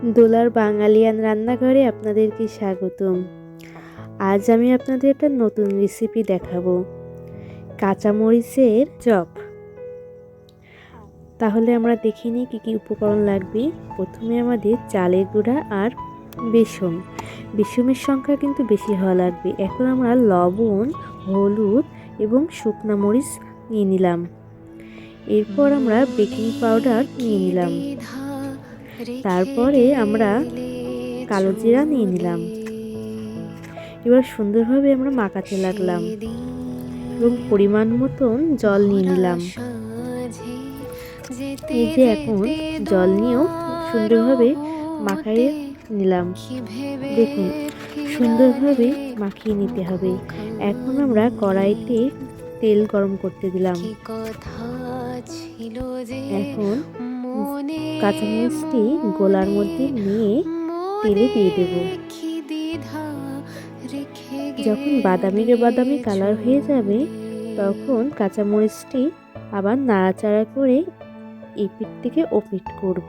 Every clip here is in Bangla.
দোলার বাঙালিয়ান রান্নাঘরে আপনাদেরকে স্বাগতম। আজ আমি আপনাদের একটা নতুন রেসিপি দেখাবো, কাঁচামরিচের চপ। তাহলে আমরা দেখে নিই কী কী উপকরণ লাগবে। প্রথমে আমাদের চালের গুঁড়া আর বেসনের সংখ্যা কিন্তু বেশি হওয়া লাগবে। এখন আমরা লবণ, হলুদ এবং শুকনো মরিচ নিয়ে নিলাম। এরপর আমরা বেকিং পাউডার নিয়ে নিলাম। তারপরে আমরা কালো জিরা নিয়ে নিলাম। এবার সুন্দরভাবে আমরা মাখাতে লাগলাম এবং পরিমাণ মতন জল নিয়ে নিলাম। এই যে এখন জল নিয়েও সুন্দরভাবে মাখিয়ে নিলাম। দেখুন সুন্দরভাবে মাখিয়ে নিতে হবে। এখন আমরা কড়াইতে তেল গরম করতে দিলাম। এখন কাঁচামরিচটি গোলার মধ্যে নিয়ে তেলে দিয়ে দেব। যখন বাদামি কালার হয়ে যাবে তখন কাঁচামরিচটি আবার নাড়াচাড়া করে এপিঠ থেকে ওপিঠ করব।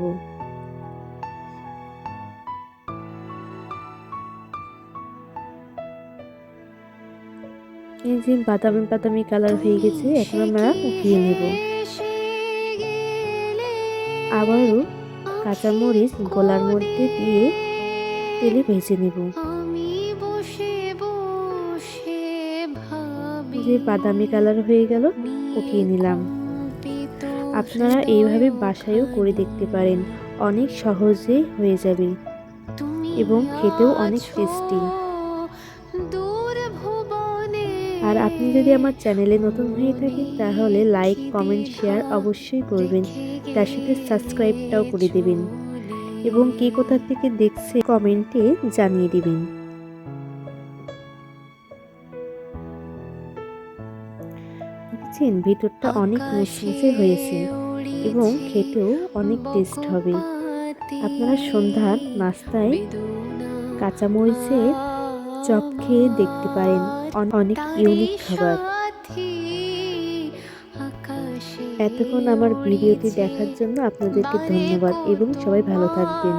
এই যে বাদামি কালার হয়ে গেছে, এখন আমরা উঠিয়ে নেব। আবারও কাঁচামরিচ গোলার মধ্যে দিয়ে তেলে ভেজে নেব। যে বাদামি কালার হয়ে গেল, উঠিয়ে নিলাম। আপনারা এইভাবে বাসায়ও করে দেখতে পারেন, অনেক সহজে হয়ে যাবে এবং খেতেও অনেক টেস্টি। আর আপনি যদি আমার চ্যানেলে নতুন হয়ে থাকেন তাহলে লাইক, কমেন্ট, শেয়ার অবশ্যই করবেন। তার সাথে সাবস্ক্রাইবটাও করে দেবেন এবং কে কোথা থেকে দেখছে কমেন্টে জানিয়ে দেবেন। দেখছেন ভিতরটা অনেক মুচমুচে হয়েছে এবং খেতেও অনেক টেস্ট হবে। আপনারা সন্ধ্যার নাস্তায় কাঁচামরিচের চপ খেয়ে দেখতে পারেন, অনেক ইউনিক খাবার। এতক্ষণ আমার ভিডিওটি দেখার জন্য আপনাদেরকে ধন্যবাদ এবং সবাই ভালো থাকবেন।